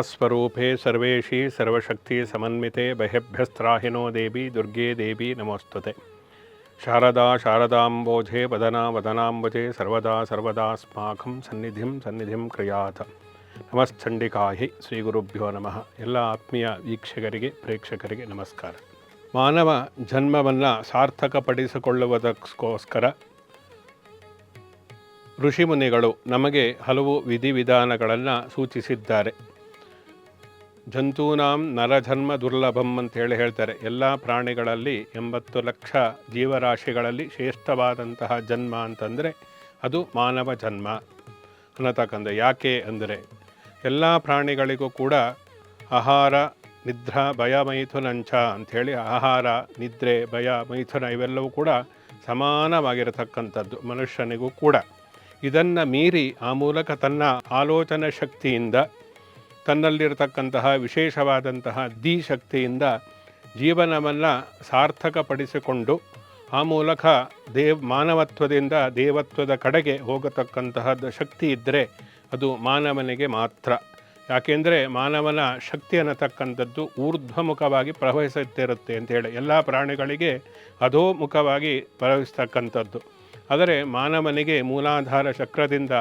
सर्वस्वरूपे सर्वेशी सर्वशक्ति समन्विते बह्यभ्यस्त्राहिनो देवी दुर्गे देवी नमोस्तुते। शारदा शारदाम्बोजे वदना वदनाम्बुजे सर्वदा सर्वदास्माकं सन्निधिं ಕ್ರಿಯಾತ. ನಮಶ್ಚಂಡಿಕಾಹಿ ಶ್ರೀ ಗುರುಭ್ಯೋ ನಮಃ. ಎಲ್ಲ ಆತ್ಮೀಯ ವೀಕ್ಷಕರಿಗೆ ಪ್ರೇಕ್ಷಕರಿಗೆ ನಮಸ್ಕಾರ. ಮಾನವ ಜನ್ಮವನ್ನು ಸಾರ್ಥಕಪಡಿಸಿಕೊಳ್ಳುವುದಕ್ಕೋಸ್ಕರ ಋಷಿಮುನಿಗಳು ನಮಗೆ ಹಲವು ವಿಧಿವಿಧಾನಗಳನ್ನು ಸೂಚಿಸಿದ್ದಾರೆ. ಜಂತೂನಾಂ ನರಜನ್ಮ ದುರ್ಲಭಂ ಅಂತೇಳಿ ಹೇಳ್ತಾರೆ. ಎಲ್ಲ ಪ್ರಾಣಿಗಳಲ್ಲಿ 80 ಲಕ್ಷ ಜೀವರಾಶಿಗಳಲ್ಲಿ ಶ್ರೇಷ್ಠವಾದಂತಹ ಜನ್ಮ ಅಂತಂದರೆ ಅದು ಮಾನವ ಜನ್ಮ ಅನ್ನತಕ್ಕಂಥ. ಯಾಕೆ ಅಂದರೆ ಎಲ್ಲ ಪ್ರಾಣಿಗಳಿಗೂ ಕೂಡ ಆಹಾರ ನಿದ್ರಾ ಭಯ ಮೈಥುನಂಚ ಅಂಥೇಳಿ ಆಹಾರ ನಿದ್ರೆ ಭಯ ಮೈಥುನ ಇವೆಲ್ಲವೂ ಕೂಡ ಸಮಾನವಾಗಿರತಕ್ಕಂಥದ್ದು ಮನುಷ್ಯನಿಗೂ ಕೂಡ. ಇದನ್ನು ಮೀರಿ ಆ ಮೂಲಕ ತನ್ನ ಆಲೋಚನಾ ಶಕ್ತಿಯಿಂದ ತನ್ನಲ್ಲಿರತಕ್ಕಂತಹ ವಿಶೇಷವಾದಂತಹ ಶಕ್ತಿಯಿಂದ ಜೀವನವನ್ನು ಸಾರ್ಥಕಪಡಿಸಿಕೊಂಡು ಆ ಮೂಲಕ ಮಾನವತ್ವದಿಂದ ದೇವತ್ವದ ಕಡೆಗೆ ಹೋಗತಕ್ಕಂತಹದ್ದು ಶಕ್ತಿ ಇದ್ದರೆ ಅದು ಮಾನವನಿಗೆ ಮಾತ್ರ. ಯಾಕೆಂದರೆ ಮಾನವನ ಶಕ್ತಿ ಅನ್ನತಕ್ಕಂಥದ್ದು ಊರ್ಧ್ವಮುಖವಾಗಿ ಪ್ರವಹಿಸುತ್ತಿರುತ್ತೆ ಅಂತೇಳಿ. ಎಲ್ಲ ಪ್ರಾಣಿಗಳಿಗೆ ಅಧೋಮುಖವಾಗಿ ಪ್ರವಹಿಸ್ತಕ್ಕಂಥದ್ದು. ಆದರೆ ಮಾನವನಿಗೆ ಮೂಲಾಧಾರ ಚಕ್ರದಿಂದ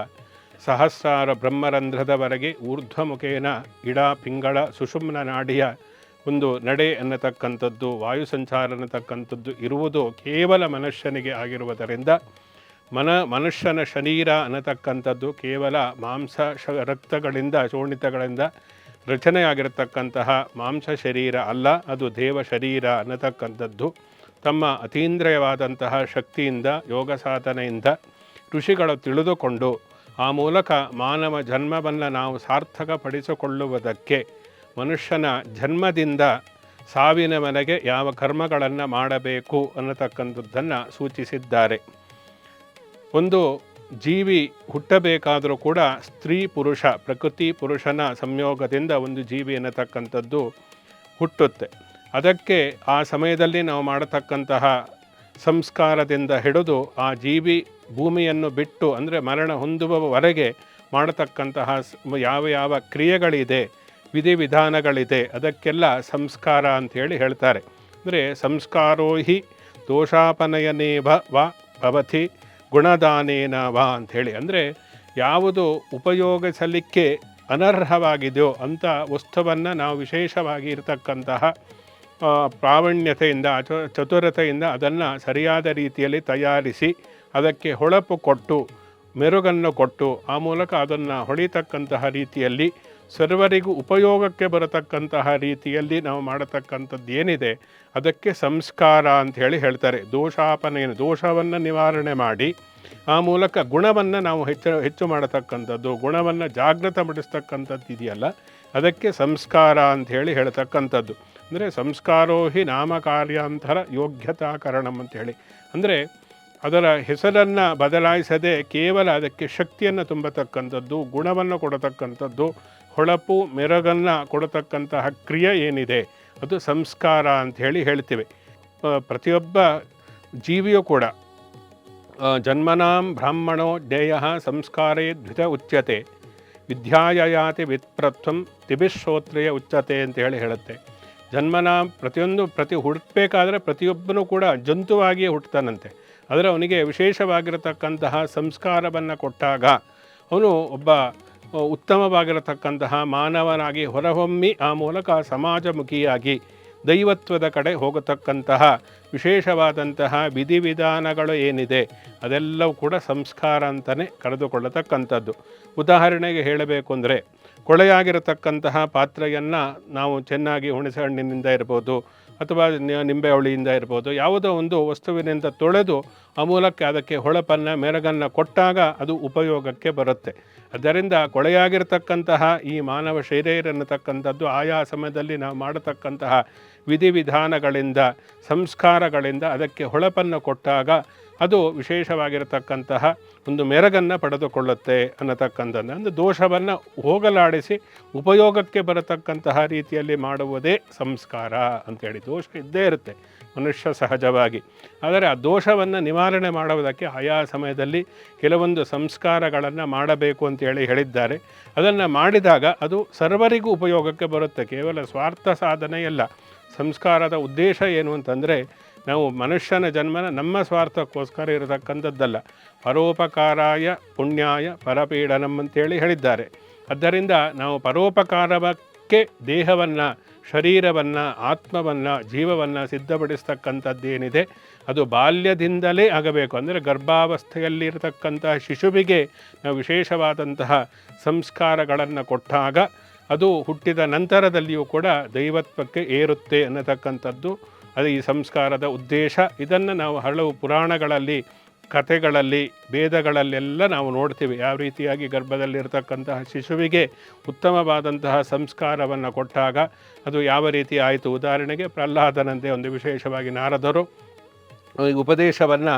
ಸಹಸ್ರಾರ ಬ್ರಹ್ಮರಂಧ್ರದವರೆಗೆ ಊರ್ಧ್ವಮುಖೇನ ಇಡ ಪಿಂಗಳ ಸುಷುಮ್ನ ನಾಡಿಯ ಒಂದು ನಡೆ ಅನ್ನತಕ್ಕಂಥದ್ದು ವಾಯು ಸಂಚಾರ ಅನ್ನತಕ್ಕಂಥದ್ದು ಇರುವುದು ಕೇವಲ ಮನುಷ್ಯನಿಗೆ ಆಗಿರುವುದರಿಂದ ಮನುಷ್ಯನ ಶರೀರ ಅನ್ನತಕ್ಕಂಥದ್ದು ಕೇವಲ ಮಾಂಸ ರಕ್ತಗಳಿಂದ ಶೋಣಿತಗಳಿಂದ ರಚನೆಯಾಗಿರತಕ್ಕಂತಹ ಮಾಂಸ ಶರೀರ ಅಲ್ಲ, ಅದು ದೇವ ಶರೀರ ಅನ್ನತಕ್ಕಂಥದ್ದು ತಮ್ಮ ಅತೀಂದ್ರಿಯವಾದಂತಹ ಶಕ್ತಿಯಿಂದ ಯೋಗ ಸಾಧನೆಯಿಂದ ಋಷಿಗಳು ತಿಳಿದುಕೊಂಡು ಆ ಮೂಲಕ ಮಾನವ ಜನ್ಮವನ್ನು ನಾವು ಸಾರ್ಥಕಪಡಿಸಿಕೊಳ್ಳುವುದಕ್ಕೆ ಮನುಷ್ಯನ ಜನ್ಮದಿಂದ ಸಾವಿನವರೆಗೆ ಯಾವ ಕರ್ಮಗಳನ್ನು ಮಾಡಬೇಕು ಅನ್ನತಕ್ಕಂಥದ್ದನ್ನು ಸೂಚಿಸಿದ್ದಾರೆ. ಒಂದು ಜೀವಿ ಹುಟ್ಟಬೇಕಾದರೂ ಕೂಡ ಸ್ತ್ರೀ ಪುರುಷ ಪ್ರಕೃತಿ ಪುರುಷನ ಸಂಯೋಗದಿಂದ ಒಂದು ಜೀವಿ ಅನ್ನತಕ್ಕಂಥದ್ದು ಹುಟ್ಟುತ್ತೆ. ಅದಕ್ಕೆ ಆ ಸಮಯದಲ್ಲಿ ನಾವು ಮಾಡತಕ್ಕಂತಹ ಸಂಸ್ಕಾರದಿಂದ ಹಿಡಿದು ಆ ಜೀವಿ ಭೂಮಿಯನ್ನು ಬಿಟ್ಟು ಅಂದರೆ ಮರಣ ಹೊಂದುವವರೆಗೆ ಮಾಡತಕ್ಕಂತಹ ಯಾವ ಯಾವ ಕ್ರಿಯೆಗಳಿದೆ ವಿಧಿವಿಧಾನಗಳಿದೆ ಅದಕ್ಕೆಲ್ಲ ಸಂಸ್ಕಾರ ಅಂಥೇಳಿ ಹೇಳ್ತಾರೆ. ಅಂದರೆ ಸಂಸ್ಕಾರೋ ಹಿ ದೋಷಾಪನಯನೇ ಭವತಿ ಗುಣದಾನೇನ ವಾ ಅಂಥೇಳಿ. ಅಂದರೆ ಯಾವುದು ಉಪಯೋಗಿಸಲಿಕ್ಕೆ ಅನರ್ಹವಾಗಿದೆಯೋ ಅಂಥ ವಸ್ತುವನ್ನು ನಾವು ವಿಶೇಷವಾಗಿ ಇರತಕ್ಕಂತಹ ಪ್ರಾವೀಣ್ಯತೆಯಿಂದ ಚತುರತೆಯಿಂದ ಅದನ್ನು ಸರಿಯಾದ ರೀತಿಯಲ್ಲಿ ತಯಾರಿಸಿ ಅದಕ್ಕೆ ಹೊಳಪು ಕೊಟ್ಟು ಮೆರುಗನ್ನು ಕೊಟ್ಟು ಆ ಮೂಲಕ ಅದನ್ನು ಹೊಳಿತಕ್ಕಂತಹ ರೀತಿಯಲ್ಲಿ ಸರ್ವರಿಗೂ ಉಪಯೋಗಕ್ಕೆ ಬರತಕ್ಕಂತಹ ರೀತಿಯಲ್ಲಿ ನಾವು ಮಾಡತಕ್ಕಂಥದ್ದು ಏನಿದೆ ಅದಕ್ಕೆ ಸಂಸ್ಕಾರ ಅಂಥೇಳಿ ಹೇಳ್ತಾರೆ. ದೋಷವನ್ನು ನಿವಾರಣೆ ಮಾಡಿ ಆ ಮೂಲಕ ಗುಣವನ್ನು ನಾವು ಹೆಚ್ಚು ಮಾಡತಕ್ಕಂಥದ್ದು, ಗುಣವನ್ನು ಜಾಗೃತಪಡಿಸ್ತಕ್ಕಂಥದ್ದು ಇದೆಯಲ್ಲ ಅದಕ್ಕೆ ಸಂಸ್ಕಾರ ಅಂಥೇಳಿ ಹೇಳ್ತಕ್ಕಂಥದ್ದು. ಅಂದರೆ ಸಂಸ್ಕಾರೋ ಹಿ ನಾಮಕಾರ್ಯಾಂತರ ಯೋಗ್ಯತಾಕರಣಂ ಅಂಥೇಳಿ. ಅಂದರೆ ಅದರ ಹೆಸರನ್ನು ಬದಲಾಯಿಸದೆ ಕೇವಲ ಅದಕ್ಕೆ ಶಕ್ತಿಯನ್ನು ತುಂಬತಕ್ಕಂಥದ್ದು, ಗುಣವನ್ನು ಕೊಡತಕ್ಕಂಥದ್ದು, ಹೊಳಪು ಮೆರಗನ್ನು ಕೊಡತಕ್ಕಂತಹ ಕ್ರಿಯೆ ಏನಿದೆ ಅದು ಸಂಸ್ಕಾರ ಅಂಥೇಳಿ ಹೇಳ್ತೀವಿ. ಪ್ರತಿಯೊಬ್ಬ ಜೀವಿಯೂ ಕೂಡ ಜನ್ಮನಾಂ ಬ್ರಾಹ್ಮಣೋ ಜ್ಞೇಯ ಸಂಸ್ಕಾರೇ ದ್ವಿತ ಉಚ್ಯತೆ ವಿದ್ಯಾಯಯಾತಿ ವಿತ್ಪ್ರತ್ವಂ ತಿಭಿಶ್ರೋತ್ರಿಯ ಉಚ್ಯತೆ ಅಂತೇಳಿ ಹೇಳುತ್ತೆ. ಪ್ರತಿ ಹುಟ್ಟಬೇಕಾದ್ರೆ ಪ್ರತಿಯೊಬ್ಬನೂ ಕೂಡ ಜಂತುವಾಗಿಯೇ ಹುಟ್ಟುತ್ತಾನಂತೆ. ಆದರೆ ಅವನಿಗೆ ವಿಶೇಷವಾಗಿರತಕ್ಕಂತಹ ಸಂಸ್ಕಾರವನ್ನು ಕೊಟ್ಟಾಗ ಅವನು ಒಬ್ಬ ಉತ್ತಮವಾಗಿರತಕ್ಕಂತಹ ಮಾನವನಾಗಿ ಹೊರಹೊಮ್ಮಿ ಆ ಮೂಲಕ ಸಮಾಜಮುಖಿಯಾಗಿ ದೈವತ್ವದ ಕಡೆ ಹೋಗತಕ್ಕಂತಹ ವಿಶೇಷವಾದಂತಹ ವಿಧಿವಿಧಾನಗಳು ಏನಿದೆ ಅದೆಲ್ಲವೂ ಕೂಡ ಸಂಸ್ಕಾರ ಅಂತಲೇ ಕರೆದುಕೊಳ್ಳತಕ್ಕಂಥದ್ದು. ಉದಾಹರಣೆಗೆ ಹೇಳಬೇಕು ಅಂದರೆ ಕೊಳೆಯಾಗಿರತಕ್ಕಂತಹ ಪಾತ್ರೆಯನ್ನು ನಾವು ಚೆನ್ನಾಗಿ ಹುಣಸೆ ಹಣ್ಣಿನಿಂದ ಇರ್ಬೋದು ಅಥವಾ ನಿಂಬೆ ಹುಳಿಯಿಂದ ಇರ್ಬೋದು ಯಾವುದೋ ಒಂದು ವಸ್ತುವಿನಿಂದ ತೊಳೆದು ಆ ಮೂಲಕ ಅದಕ್ಕೆ ಹೊಳಪನ್ನು ಮೆರಗನ್ನು ಕೊಟ್ಟಾಗ ಅದು ಉಪಯೋಗಕ್ಕೆ ಬರುತ್ತೆ. ಅದರಿಂದ ಕೊಳೆಯಾಗಿರ್ತಕ್ಕಂತಹ ಈ ಮಾನವ ಶರೀರ ಅನ್ನತಕ್ಕಂಥದ್ದು ಆಯಾ ಸಮಯದಲ್ಲಿ ನಾವು ಮಾಡತಕ್ಕಂತಹ ವಿಧಿವಿಧಾನಗಳಿಂದ ಸಂಸ್ಕಾರಗಳಿಂದ ಅದಕ್ಕೆ ಹೊಳಪನ್ನು ಕೊಟ್ಟಾಗ ಅದು ವಿಶೇಷವಾಗಿರತಕ್ಕಂತಹ ಒಂದು ಮೆರಗನ್ನು ಪಡೆದುಕೊಳ್ಳುತ್ತೆ ಅನ್ನತಕ್ಕಂಥದ್ದು. ಅಂದರೆ ದೋಷವನ್ನು ಹೋಗಲಾಡಿಸಿ ಉಪಯೋಗಕ್ಕೆ ಬರತಕ್ಕಂತಹ ರೀತಿಯಲ್ಲಿ ಮಾಡುವುದೇ ಸಂಸ್ಕಾರ ಅಂಥೇಳಿ. ದೋಷ ಇದ್ದೇ ಇರುತ್ತೆ, ಮನುಷ್ಯ ಸಹಜವಾಗಿ. ಆದರೆ ಆ ದೋಷವನ್ನು ನಿವಾರಣೆ ಮಾಡುವುದಕ್ಕೆ ಆಯಾ ಸಮಯದಲ್ಲಿ ಕೆಲವೊಂದು ಸಂಸ್ಕಾರಗಳನ್ನು ಮಾಡಬೇಕು ಅಂತೇಳಿ ಹೇಳಿದ್ದಾರೆ. ಅದನ್ನು ಮಾಡಿದಾಗ ಅದು ಸರ್ವರಿಗೂ ಉಪಯೋಗಕ್ಕೆ ಬರುತ್ತೆ. ಕೇವಲ ಸ್ವಾರ್ಥ ಸಾಧನೆಯಲ್ಲ. ಸಂಸ್ಕಾರದ ಉದ್ದೇಶ ಏನು ಅಂತಂದರೆ, ನಾವು ಮನುಷ್ಯನ ಜನ್ಮನ ನಮ್ಮ ಸ್ವಾರ್ಥಕ್ಕೋಸ್ಕರ ಇರತಕ್ಕಂಥದ್ದಲ್ಲ. ಪರೋಪಕಾರಾಯ ಪುಣ್ಯಾಯ ಪರಪೀಡನಂ ಅಂತೇಳಿ ಹೇಳಿದ್ದಾರೆ. ಆದ್ದರಿಂದ ನಾವು ಪರೋಪಕಾರಕ್ಕೆ ದೇಹವನ್ನು, ಶರೀರವನ್ನು, ಆತ್ಮವನ್ನು, ಜೀವವನ್ನು ಸಿದ್ಧಪಡಿಸ್ತಕ್ಕಂಥದ್ದೇನಿದೆ ಅದು ಬಾಲ್ಯದಿಂದಲೇ ಆಗಬೇಕು. ಅಂದರೆ ಗರ್ಭಾವಸ್ಥೆಯಲ್ಲಿರತಕ್ಕಂತಹ ಶಿಶುವಿಗೆ ನಾವು ವಿಶೇಷವಾದಂತಹ ಸಂಸ್ಕಾರಗಳನ್ನು ಕೊಟ್ಟಾಗ ಅದು ಹುಟ್ಟಿದ ನಂತರದಲ್ಲಿಯೂ ಕೂಡ ದೈವತ್ವಕ್ಕೆ ಏರುತ್ತೆ ಅನ್ನತಕ್ಕಂಥದ್ದು ಅದು ಈ ಸಂಸ್ಕಾರದ ಉದ್ದೇಶ. ಇದನ್ನು ನಾವು ಹಲವು ಪುರಾಣಗಳಲ್ಲಿ, ಕಥೆಗಳಲ್ಲಿ, ವೇದಗಳಲ್ಲೆಲ್ಲ ನಾವು ನೋಡ್ತೀವಿ. ಯಾವ ರೀತಿಯಾಗಿ ಗರ್ಭದಲ್ಲಿರ್ತಕ್ಕಂತಹ ಶಿಶುವಿಗೆ ಉತ್ತಮವಾದಂತಹ ಸಂಸ್ಕಾರವನ್ನು ಕೊಟ್ಟಾಗ ಅದು ಯಾವ ರೀತಿ ಆಯಿತು. ಉದಾಹರಣೆಗೆ ಪ್ರಹ್ಲಾದನಂತೆ ಒಂದು ವಿಶೇಷವಾಗಿ ನಾರದರು ಈ ಉಪದೇಶವನ್ನು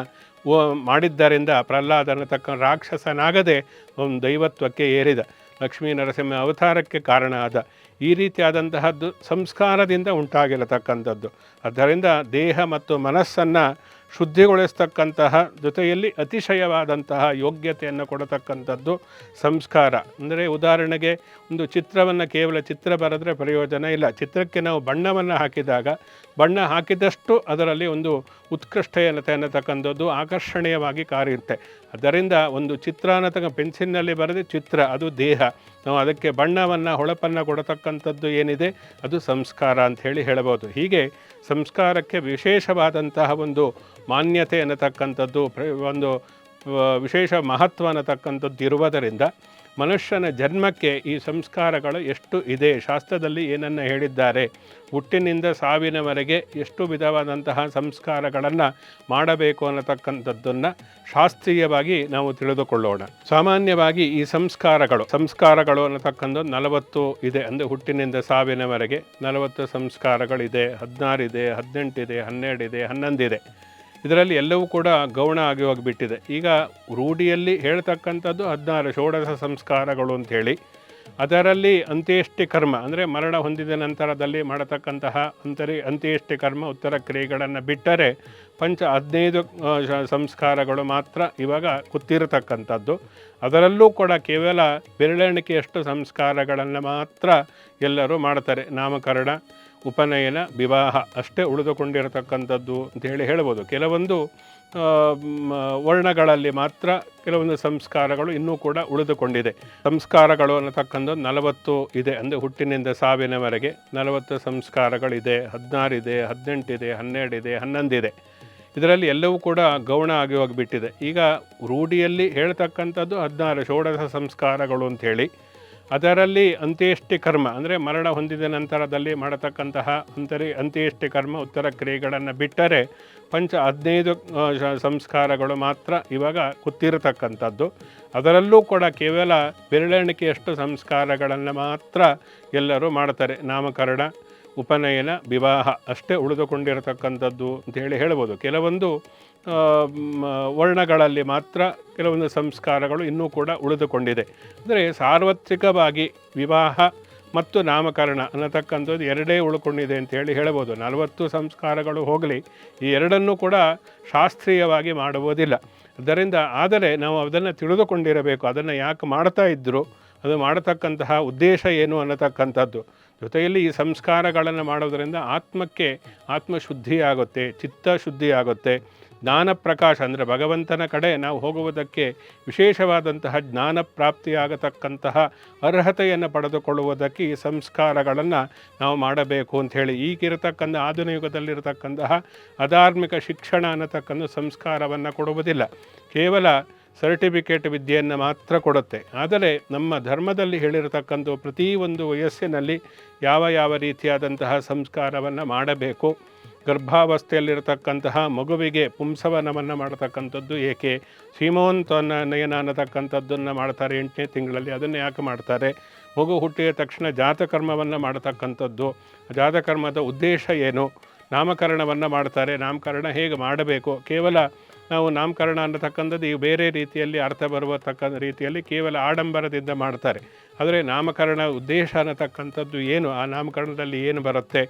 ಮಾಡಿದ್ದರಿಂದ ಪ್ರಹ್ಲಾದನ ತಕ್ಕ ರಾಕ್ಷಸನಾಗದೆ ಒಂದು ದೈವತ್ವಕ್ಕೆ ಏರಿದ, ಲಕ್ಷ್ಮೀ ನರಸಿಂಹ ಅವತಾರಕ್ಕೆ ಕಾರಣ ಆದ. ಈ ರೀತಿಯಾದಂತಹದ್ದು ಸಂಸ್ಕಾರದಿಂದ ಉಂಟಾಗಿರತಕ್ಕಂಥದ್ದು. ಆದ್ದರಿಂದ ದೇಹ ಮತ್ತು ಮನಸ್ಸನ್ನು ಶುದ್ಧಿಗೊಳಿಸ್ತಕ್ಕಂತಹ ಜೊತೆಯಲ್ಲಿ ಅತಿಶಯವಾದಂತಹ ಯೋಗ್ಯತೆಯನ್ನು ಕೊಡತಕ್ಕಂಥದ್ದು ಸಂಸ್ಕಾರ. ಅಂದರೆ ಉದಾಹರಣೆಗೆ ಒಂದು ಚಿತ್ರವನ್ನು ಕೇವಲ ಚಿತ್ರ ಬರೆದ್ರೆ ಪ್ರಯೋಜನ ಇಲ್ಲ. ಚಿತ್ರಕ್ಕೆ ನಾವು ಬಣ್ಣವನ್ನು ಹಾಕಿದಾಗ ಬಣ್ಣ ಹಾಕಿದಷ್ಟು ಅದರಲ್ಲಿ ಒಂದು ಉತ್ಕೃಷ್ಟತೆ ಅನ್ನತಕ್ಕಂಥದ್ದು ಆಕರ್ಷಣೀಯವಾಗಿ ಕಾರಿರುತ್ತೆ. ಅದರಿಂದ ಒಂದು ಚಿತ್ರ ಅನ್ನತಕ್ಕ ಪೆನ್ಸಿಲ್ನಲ್ಲಿ ಬರೆದು ಚಿತ್ರ, ಅದು ದೇಹ. ನಾವು ಅದಕ್ಕೆ ಬಣ್ಣವನ್ನು, ಹೊಳಪನ್ನು ಕೊಡತಕ್ಕಂಥದ್ದು ಏನಿದೆ ಅದು ಸಂಸ್ಕಾರ ಅಂತ ಹೇಳಬಹುದು. ಹೀಗೆ ಸಂಸ್ಕಾರಕ್ಕೆ ವಿಶೇಷವಾದಂತಹ ಒಂದು ಮಾನ್ಯತೆ ಅನ್ನತಕ್ಕಂಥದ್ದು, ಒಂದು ವಿಶೇಷ ಮಹತ್ವ ಅನ್ನತಕ್ಕಂಥದ್ದು ಇರುವುದರಿಂದ ಮನುಷ್ಯನ ಜನ್ಮಕ್ಕೆ ಈ ಸಂಸ್ಕಾರಗಳು ಎಷ್ಟು ಇದೆ, ಶಾಸ್ತ್ರದಲ್ಲಿ ಏನನ್ನು ಹೇಳಿದ್ದಾರೆ, ಹುಟ್ಟಿನಿಂದ ಸಾವಿನವರೆಗೆ ಎಷ್ಟು ವಿಧವಾದಂತಹ ಸಂಸ್ಕಾರಗಳನ್ನು ಮಾಡಬೇಕು ಅನ್ನತಕ್ಕಂಥದ್ದನ್ನು ಶಾಸ್ತ್ರೀಯವಾಗಿ ನಾವು ತಿಳಿದುಕೊಳ್ಳೋಣ. ಸಾಮಾನ್ಯವಾಗಿ ಈ ಸಂಸ್ಕಾರಗಳು ಅನ್ನತಕ್ಕಂಥದ್ದು 40 ಇದೆ. ಅಂದರೆ ಹುಟ್ಟಿನಿಂದ ಸಾವಿನವರೆಗೆ 40 ಸಂಸ್ಕಾರಗಳಿದೆ. 16 ಇದೆ, 18 ಇದೆ, 12 ಇದೆ, 11 ಇದೆ. ಇದರಲ್ಲಿ ಎಲ್ಲವೂ ಕೂಡ ಗೌಣ ಆಗಿ ಹೋಗಿಬಿಟ್ಟಿದೆ. ಈಗ ರೂಢಿಯಲ್ಲಿ ಹೇಳ್ತಕ್ಕಂಥದ್ದು 16 ಷೋಡಶ ಸಂಸ್ಕಾರಗಳು ಅಂಥೇಳಿ. ಅದರಲ್ಲಿ ಅಂತ್ಯೇಷ್ಟಿ ಕರ್ಮ ಅಂದರೆ ಮರಣ ಹೊಂದಿದ ನಂತರದಲ್ಲಿ ಮಾಡತಕ್ಕಂತಹ ಅಂತ್ಯೇಷ್ಟಿ ಕರ್ಮ, ಉತ್ತರ ಕ್ರಿಯೆಗಳನ್ನು ಬಿಟ್ಟರೆ 15 ಸಂಸ್ಕಾರಗಳು ಮಾತ್ರ ಇವಾಗ ಕೂತಿರತಕ್ಕಂಥದ್ದು. ಅದರಲ್ಲೂ ಕೂಡ ಕೇವಲ ಬೆರಳೆಣಿಕೆಯಷ್ಟು ಸಂಸ್ಕಾರಗಳನ್ನು ಮಾತ್ರ ಎಲ್ಲರೂ ಮಾಡ್ತಾರೆ. ನಾಮಕರಣ, ಉಪನಯನ, ವಿವಾಹ ಅಷ್ಟೇ ಉಳಿದುಕೊಂಡಿರತಕ್ಕಂಥದ್ದು ಅಂತೇಳಿ ಹೇಳ್ಬೋದು. ಕೆಲವೊಂದು ವರ್ಣಗಳಲ್ಲಿ ಮಾತ್ರ ಕೆಲವೊಂದು ಸಂಸ್ಕಾರಗಳು ಇನ್ನೂ ಕೂಡ ಉಳಿದುಕೊಂಡಿದೆ. ಸಂಸ್ಕಾರಗಳು ಅನ್ನತಕ್ಕಂಥದ್ದು 40 ಇದೆ. ಅಂದರೆ ಹುಟ್ಟಿನಿಂದ ಸಾವಿನವರೆಗೆ 40 ಸಂಸ್ಕಾರಗಳಿದೆ. 16 ಇದೆ, 18 ಇದೆ, 12 ಇದೆ, 11 ಇದೆ. ಇದರಲ್ಲಿ ಎಲ್ಲವೂ ಕೂಡ ಗೌಣ ಆಗಿ ಹೋಗಿಬಿಟ್ಟಿದೆ. ಈಗ ರೂಢಿಯಲ್ಲಿ ಹೇಳ್ತಕ್ಕಂಥದ್ದು 16 ಷೋಡಶ ಸಂಸ್ಕಾರಗಳು ಅಂಥೇಳಿ. ಅದರಲ್ಲಿ ಅಂತ್ಯೇಷ್ಟಿ ಕರ್ಮ ಅಂದರೆ ಮರಣ ಹೊಂದಿದ ನಂತರದಲ್ಲಿ ಮಾಡತಕ್ಕಂತಹ ಅಂತ್ಯೇಷ್ಟಿ ಕರ್ಮ, ಉತ್ತರ ಕ್ರಿಯೆಗಳನ್ನು ಬಿಟ್ಟರೆ 15 ಸಂಸ್ಕಾರಗಳು ಮಾತ್ರ ಇವಾಗ ಕೂತಿರತಕ್ಕಂಥದ್ದು. ಅದರಲ್ಲೂ ಕೂಡ ಕೇವಲ ಬೆರಳೆಣಿಕೆಯಷ್ಟು ಸಂಸ್ಕಾರಗಳನ್ನು ಮಾತ್ರ ಎಲ್ಲರೂ ಮಾಡ್ತಾರೆ. ನಾಮಕರಣ, ಉಪನಯನ, ವಿವಾಹ ಅಷ್ಟೇ ಉಳಿದುಕೊಂಡಿರತಕ್ಕಂಥದ್ದು ಅಂತೇಳಿ ಹೇಳ್ಬೋದು. ಕೆಲವೊಂದು ವರ್ಣಗಳಲ್ಲಿ ಮಾತ್ರ ಕೆಲವೊಂದು ಸಂಸ್ಕಾರಗಳು ಇನ್ನೂ ಕೂಡ ಉಳಿದುಕೊಂಡಿದೆ. ಅಂದರೆ ಸಾರ್ವತ್ರಿಕವಾಗಿ ವಿವಾಹ ಮತ್ತು ನಾಮಕರಣ ಅನ್ನತಕ್ಕಂಥದ್ದು ಎರಡೇ ಉಳ್ಕೊಂಡಿದೆ ಅಂತೇಳಿ ಹೇಳ್ಬೋದು. 40 ಸಂಸ್ಕಾರಗಳು ಹೋಗಲಿ, ಈ ಎರಡನ್ನೂ ಕೂಡ ಶಾಸ್ತ್ರೀಯವಾಗಿ ಮಾಡುವುದಿಲ್ಲ. ಅದರಿಂದ ಆದರೆ ನಾವು ಅದನ್ನು ತಿಳಿದುಕೊಂಡಿರಬೇಕು. ಅದನ್ನು ಯಾಕೆ ಮಾಡ್ತಾ ಇದ್ದರು, ಅದು ಮಾಡತಕ್ಕಂತಹ ಉದ್ದೇಶ ಏನು ಅನ್ನತಕ್ಕಂಥದ್ದು. ಜೊತೆಯಲ್ಲಿ ಈ ಸಂಸ್ಕಾರಗಳನ್ನು ಮಾಡೋದರಿಂದ ಆತ್ಮಕ್ಕೆ ಆತ್ಮಶುದ್ಧಿಯಾಗುತ್ತೆ, ಚಿತ್ತಶುದ್ಧಿಯಾಗುತ್ತೆ, ಜ್ಞಾನ ಪ್ರಕಾಶ ಅಂದರೆ ಭಗವಂತನ ಕಡೆ ನಾವು ಹೋಗುವುದಕ್ಕೆ ವಿಶೇಷವಾದಂತಹ ಜ್ಞಾನ ಪ್ರಾಪ್ತಿಯಾಗತಕ್ಕಂತಹ ಅರ್ಹತೆಯನ್ನು ಪಡೆದುಕೊಳ್ಳುವುದಕ್ಕೆ ಈ ಸಂಸ್ಕಾರಗಳನ್ನು ನಾವು ಮಾಡಬೇಕು ಅಂಥೇಳಿ. ಈಗಿರತಕ್ಕಂಥ ಆಧುನಿಕ ಯುಗದಲ್ಲಿರತಕ್ಕಂತಹ ಅಧಾರ್ಮಿಕ ಶಿಕ್ಷಣ ಅನ್ನತಕ್ಕಂಥ ಸಂಸ್ಕಾರವನ್ನು ಕೊಡುವುದಿಲ್ಲ. ಕೇವಲ ಸರ್ಟಿಫಿಕೇಟ್ ವಿದ್ಯೆಯನ್ನು ಮಾತ್ರ ಕೊಡುತ್ತೆ. ಆದರೆ ನಮ್ಮ ಧರ್ಮದಲ್ಲಿ ಹೇಳಿರತಕ್ಕಂಥ ಪ್ರತಿಯೊಂದು ವಯಸ್ಸಿನಲ್ಲಿ ಯಾವ ರೀತಿಯಾದಂತಹ ಸಂಸ್ಕಾರವನ್ನು ಮಾಡಬೇಕು, ಗರ್ಭಾವಸ್ಥೆಯಲ್ಲಿರತಕ್ಕಂತಹ ಮಗುವಿಗೆ ಪುಂಸವನವನ್ನು ಮಾಡತಕ್ಕಂಥದ್ದು ಏಕೆ, ಸೀಮೋಂತನಯನ ಅನ್ನತಕ್ಕಂಥದ್ದನ್ನು ಮಾಡ್ತಾರೆ 8ನೇ ತಿಂಗಳಲ್ಲಿ, ಅದನ್ನು ಯಾಕೆ ಮಾಡ್ತಾರೆ, ಮಗು ಹುಟ್ಟಿದ ತಕ್ಷಣ ಜಾತಕರ್ಮವನ್ನು ಮಾಡತಕ್ಕಂಥದ್ದು, ಜಾತಕರ್ಮದ ಉದ್ದೇಶ ಏನು, ನಾಮಕರಣವನ್ನು ಮಾಡ್ತಾರೆ, ನಾಮಕರಣ ಹೇಗೆ ಮಾಡಬೇಕು. ಕೇವಲ ನಾವು ನಾಮಕರಣ ಅನ್ನತಕ್ಕಂಥದ್ದು ಈಗ ಬೇರೆ ರೀತಿಯಲ್ಲಿ ಅರ್ಥ ಬರುವತಕ್ಕ ರೀತಿಯಲ್ಲಿ ಕೇವಲ ಆಡಂಬರದಿಂದ ಮಾಡ್ತಾರೆ. ಆದರೆ ನಾಮಕರಣ ಉದ್ದೇಶ ಅನ್ನತಕ್ಕಂಥದ್ದು ಏನು, ಆ ನಾಮಕರಣದಲ್ಲಿ ಏನು ಬರುತ್ತೆ,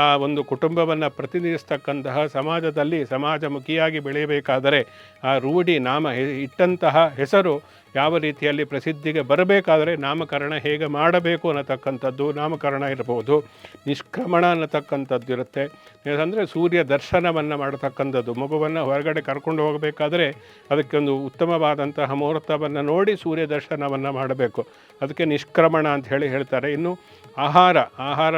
ಆ ಒಂದು ಕುಟುಂಬವನ್ನು ಪ್ರತಿನಿಧಿಸ್ತಕ್ಕಂತಹ ಸಮಾಜದಲ್ಲಿ ಸಮಾಜಮುಖಿಯಾಗಿ ಬೆಳೆಯಬೇಕಾದರೆ ಆ ರೂಢಿ ನಾಮ ಇಟ್ಟಂತಹ ಹೆಸರು ಯಾವ ರೀತಿಯಲ್ಲಿ ಪ್ರಸಿದ್ಧಿಗೆ ಬರಬೇಕಾದರೆ ನಾಮಕರಣ ಹೇಗೆ ಮಾಡಬೇಕು ಅನ್ನತಕ್ಕಂಥದ್ದು ನಾಮಕರಣ ಇರ್ಬೋದು. ನಿಷ್ಕ್ರಮಣ ಅನ್ನತಕ್ಕಂಥದ್ದು ಇರುತ್ತೆ. ಅಂದರೆ ಸೂರ್ಯ ದರ್ಶನವನ್ನು ಮಾಡತಕ್ಕಂಥದ್ದು. ಮಗುವನ್ನು ಹೊರಗಡೆ ಕರ್ಕೊಂಡು ಹೋಗಬೇಕಾದ್ರೆ ಅದಕ್ಕೆ ಒಂದು ಉತ್ತಮವಾದಂತಹ ಮುಹೂರ್ತವನ್ನು ನೋಡಿ ಸೂರ್ಯ ದರ್ಶನವನ್ನು ಮಾಡಬೇಕು. ಅದಕ್ಕೆ ನಿಷ್ಕ್ರಮಣ ಅಂತ ಹೇಳ್ತಾರೆ. ಇನ್ನು ಆಹಾರ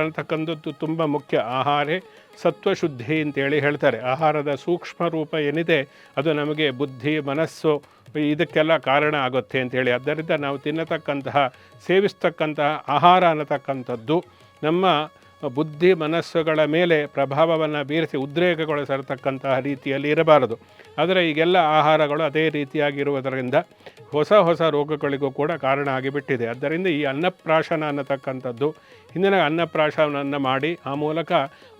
ಅನ್ನತಕ್ಕಂಥದ್ದು ತುಂಬ ಮುಖ್ಯ. ಆಹಾರೇ ಸತ್ವಶುದ್ಧಿ ಅಂತೇಳಿ ಹೇಳ್ತಾರೆ. ಆಹಾರದ ಸೂಕ್ಷ್ಮ ರೂಪ ಏನಿದೆ ಅದು ನಮಗೆ ಬುದ್ಧಿ ಮನಸ್ಸು ಇದಕ್ಕೆಲ್ಲ ಕಾರಣ ಆಗುತ್ತೆ ಅಂಥೇಳಿ. ಆದ್ದರಿಂದ ನಾವು ತಿನ್ನತಕ್ಕಂತಹ ಸೇವಿಸ್ತಕ್ಕಂತಹ ಆಹಾರ ಅನ್ನತಕ್ಕಂಥದ್ದು ನಮ್ಮ ಬುದ್ಧಿ ಮನಸ್ಸುಗಳ ಮೇಲೆ ಪ್ರಭಾವವನ್ನು ಬೀರಿಸಿ ಉದ್ರೇಕಗೊಳಿಸಿರತಕ್ಕಂತಹ ರೀತಿಯಲ್ಲಿ ಇರಬಾರದು. ಆದರೆ ಈಗೆಲ್ಲ ಆಹಾರಗಳು ಅದೇ ರೀತಿಯಾಗಿರುವುದರಿಂದ ಹೊಸ ರೋಗಗಳಿಗೂ ಕೂಡ ಕಾರಣ ಆಗಿಬಿಟ್ಟಿದೆ. ಆದ್ದರಿಂದ ಈ ಅನ್ನಪ್ರಾಶನ ಅನ್ನತಕ್ಕಂಥದ್ದು ಹಿಂದಿನ ಅನ್ನಪ್ರಾಶನವನ್ನು ಮಾಡಿ ಆ ಮೂಲಕ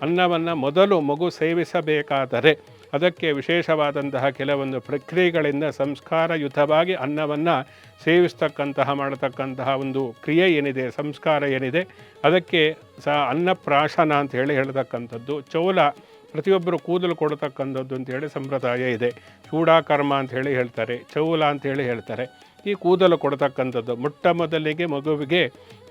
ಅನ್ನವನ್ನು ಮೊದಲು ಮಗು ಸೇವಿಸಬೇಕಾದರೆ ಅದಕ್ಕೆ ವಿಶೇಷವಾದಂತಹ ಕೆಲವೊಂದು ಪ್ರಕ್ರಿಯೆಗಳಿಂದ ಸಂಸ್ಕಾರಯುತವಾಗಿ ಅನ್ನವನ್ನು ಸೇವಿಸ್ತಕ್ಕಂತಹ ಮಾಡತಕ್ಕಂತಹ ಒಂದು ಕ್ರಿಯೆ ಏನಿದೆ, ಸಂಸ್ಕಾರ ಏನಿದೆ, ಅದಕ್ಕೆ ಅನ್ನಪ್ರಾಶನ ಅಂತ ಹೇಳ್ತಕ್ಕಂಥದ್ದು. ಚೌಲ ಪ್ರತಿಯೊಬ್ಬರು ಕೂದಲು ಕೊಡತಕ್ಕಂಥದ್ದು ಅಂತೇಳಿ ಸಂಪ್ರದಾಯ ಇದೆ. ಚೂಡಾಕರ್ಮ ಅಂಥೇಳಿ ಹೇಳ್ತಾರೆ, ಚೌಲ ಅಂಥೇಳಿ ಹೇಳ್ತಾರೆ. ಈ ಕೂದಲು ಕೊಡತಕ್ಕಂಥದ್ದು ಮೊಟ್ಟ ಮೊದಲಿಗೆ ಮಗುವಿಗೆ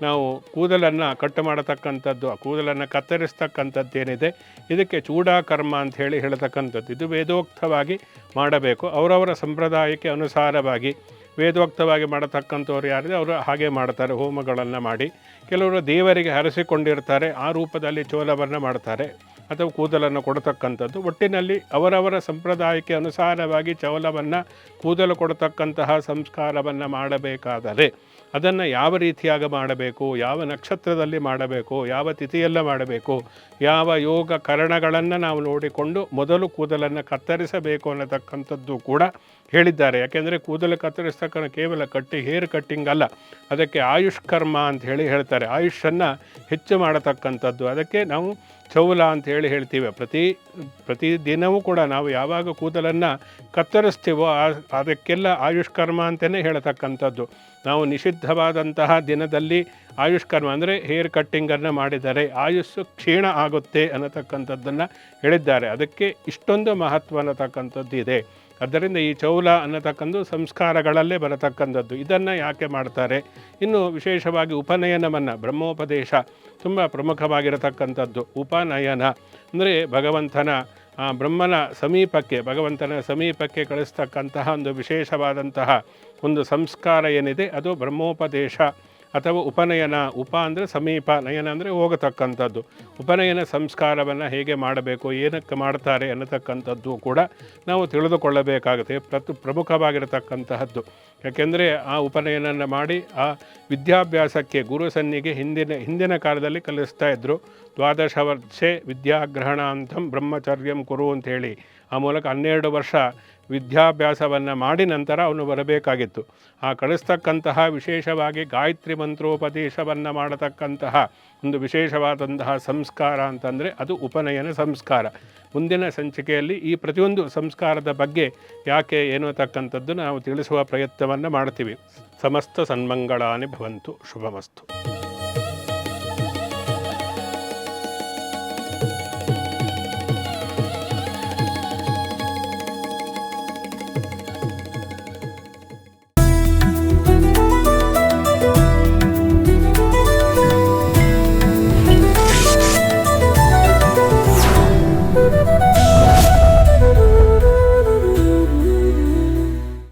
ನಾವು ಕೂದಲನ್ನು ಕಟ್ಟು ಮಾಡತಕ್ಕಂಥದ್ದು, ಆ ಕೂದಲನ್ನು ಕತ್ತರಿಸ್ತಕ್ಕಂಥದ್ದು ಏನಿದೆ ಇದಕ್ಕೆ ಚೂಡಾಕರ್ಮ ಅಂತ ಹೇಳ್ತಕ್ಕಂಥದ್ದು. ಇದು ವೇದೋಕ್ತವಾಗಿ ಮಾಡಬೇಕು. ಅವರವರ ಸಂಪ್ರದಾಯಕ್ಕೆ ಅನುಸಾರವಾಗಿ ವೇದೋಕ್ತವಾಗಿ ಮಾಡತಕ್ಕಂಥವ್ರು ಯಾರಿದೆ ಅವರು ಹಾಗೆ ಮಾಡ್ತಾರೆ. ಹೋಮಗಳನ್ನು ಮಾಡಿ ಕೆಲವರು ದೇವರಿಗೆ ಹರಸಿಕೊಂಡಿರ್ತಾರೆ, ಆ ರೂಪದಲ್ಲಿ ಚೋಲವನ್ನು ಮಾಡ್ತಾರೆ ಅಥವಾ ಕೂದಲನ್ನು ಕೊಡತಕ್ಕಂಥದ್ದು. ಒಟ್ಟಿನಲ್ಲಿ ಅವರವರ ಸಂಪ್ರದಾಯಕ್ಕೆ ಅನುಸಾರವಾಗಿ ಚೌಲವನ್ನು ಕೂದಲು ಕೊಡತಕ್ಕಂತಹ ಸಂಸ್ಕಾರವನ್ನು ಮಾಡಬೇಕಾದರೆ ಅದನ್ನು ಯಾವ ರೀತಿಯಾಗಿ ಮಾಡಬೇಕು, ಯಾವ ನಕ್ಷತ್ರದಲ್ಲಿ ಮಾಡಬೇಕು, ಯಾವ ತಿಥಿಯಲ್ಲ ಮಾಡಬೇಕು, ಯಾವ ಯೋಗ ಕರಣಗಳನ್ನು ನಾವು ನೋಡಿಕೊಂಡು ಮೊದಲು ಕೂದಲನ್ನು ಕತ್ತರಿಸಬೇಕು ಅನ್ನತಕ್ಕಂಥದ್ದು ಕೂಡ ಹೇಳಿದ್ದಾರೆ. ಯಾಕೆಂದರೆ ಕೂದಲು ಕತ್ತರಿಸ್ತಕ್ಕಂಥ ಕೇವಲ ಹೇರ್ ಕಟ್ಟಿಂಗ್ ಅಲ್ಲ, ಅದಕ್ಕೆ ಆಯುಷ್ಕರ್ಮ ಅಂತ ಹೇಳ್ತಾರೆ. ಆಯುಷನ್ನು ಹೆಚ್ಚು ಮಾಡತಕ್ಕಂಥದ್ದು. ಅದಕ್ಕೆ ನಾವು ಚೌಲ ಅಂತ ಹೇಳ್ತೀವಿ. ಪ್ರತಿ ದಿನವೂ ಕೂಡ ನಾವು ಯಾವಾಗ ಕೂದಲನ್ನು ಕತ್ತರಿಸ್ತೀವೋ ಅದಕ್ಕೆಲ್ಲ ಆಯುಷ್ಕರ್ಮ ಅಂತಲೇ ಹೇಳ್ತಕ್ಕಂಥದ್ದು. ನಾವು ನಿಷಿದ್ಧವಾದಂತಹ ದಿನದಲ್ಲಿ ಆಯುಷ್ಕರ್ಮ ಅಂದರೆ ಹೇರ್ ಕಟ್ಟಿಂಗನ್ನು ಮಾಡಿದರೆ ಆಯುಸ್ಸು ಕ್ಷೀಣ ಆಗುತ್ತೆ ಅನ್ನತಕ್ಕಂಥದ್ದನ್ನು ಹೇಳಿದ್ದಾರೆ. ಅದಕ್ಕೆ ಇಷ್ಟೊಂದು ಮಹತ್ವ ಅನ್ನತಕ್ಕಂಥದ್ದು ಇದೆ. ಆದ್ದರಿಂದ ಈ ಚೌಲ ಅನ್ನತಕ್ಕಂಥ ಸಂಸ್ಕಾರಗಳಲ್ಲೇ ಬರತಕ್ಕಂಥದ್ದು. ಇದನ್ನು ಯಾಕೆ ಮಾಡ್ತಾರೆ? ಇನ್ನು ವಿಶೇಷವಾಗಿ ಉಪನಯನವನ್ನು, ಬ್ರಹ್ಮೋಪದೇಶ ತುಂಬ ಪ್ರಮುಖವಾಗಿರತಕ್ಕಂಥದ್ದು. ಉಪನಯನ ಅಂದರೆ ಭಗವಂತನ ಭಗವಂತನ ಸಮೀಪಕ್ಕೆ ಕಳಿಸ್ತಕ್ಕಂತಹ ಒಂದು ವಿಶೇಷವಾದಂತಹ ಒಂದು ಸಂಸ್ಕಾರ ಏನಿದೆ ಅದು ಬ್ರಹ್ಮೋಪದೇಶ ಅಥವಾ ಉಪನಯನ. ಉಪ ಅಂದರೆ ಸಮೀಪ, ನಯನ ಅಂದರೆ ಹೋಗತಕ್ಕಂಥದ್ದು. ಉಪನಯನ ಸಂಸ್ಕಾರವನ್ನು ಹೇಗೆ ಮಾಡಬೇಕು, ಏನಕ್ಕೆ ಮಾಡ್ತಾರೆ ಅನ್ನತಕ್ಕಂಥದ್ದು ಕೂಡ ನಾವು ತಿಳಿದುಕೊಳ್ಳಬೇಕಾಗುತ್ತೆ. ಪ್ರಮುಖವಾಗಿರತಕ್ಕಂತಹದ್ದು. ಯಾಕೆಂದರೆ ಆ ಉಪನಯನವನ್ನು ಮಾಡಿ ಆ ವಿದ್ಯಾಭ್ಯಾಸಕ್ಕೆ ಗುರು ಸನ್ನಿಗೆ ಹಿಂದಿನ ಕಾಲದಲ್ಲಿ ಕಲಿಸ್ತಾ ಇದ್ದರು. 12 ವರ್ಷೆ ವಿದ್ಯಾಗ್ರಹಣಾಂತಂ ಬ್ರಹ್ಮಚರ್ಯಂ ಕುರು ಅಂಥೇಳಿ. ಆ ಮೂಲಕ 12 ವರ್ಷ ವಿದ್ಯಾಭ್ಯಾಸವನ್ನು ಮಾಡಿ ನಂತರ ಅವನು ಬರಬೇಕಾಗಿತ್ತು. ಆ ಕಳಿಸ್ತಕ್ಕಂತಹ ವಿಶೇಷವಾಗಿ ಗಾಯತ್ರಿ ಮಂತ್ರೋಪದೇಶವನ್ನು ಮಾಡತಕ್ಕಂತಹ ಒಂದು ವಿಶೇಷವಾದಂತಹ ಸಂಸ್ಕಾರ ಅಂತಂದರೆ ಅದು ಉಪನಯನ ಸಂಸ್ಕಾರ. ಮುಂದಿನ ಸಂಚಿಕೆಯಲ್ಲಿ ಈ ಪ್ರತಿಯೊಂದು ಸಂಸ್ಕಾರದ ಬಗ್ಗೆ ಯಾಕೆ ಏನತಕ್ಕಂಥದ್ದು ನಾವು ತಿಳಿಸುವ ಪ್ರಯತ್ನವನ್ನು ಮಾಡ್ತೀವಿ. ಸಮಸ್ತ ಸನ್ಮಂಗಳಾನಿ ಭವಂತು. ಶುಭಮಸ್ತು.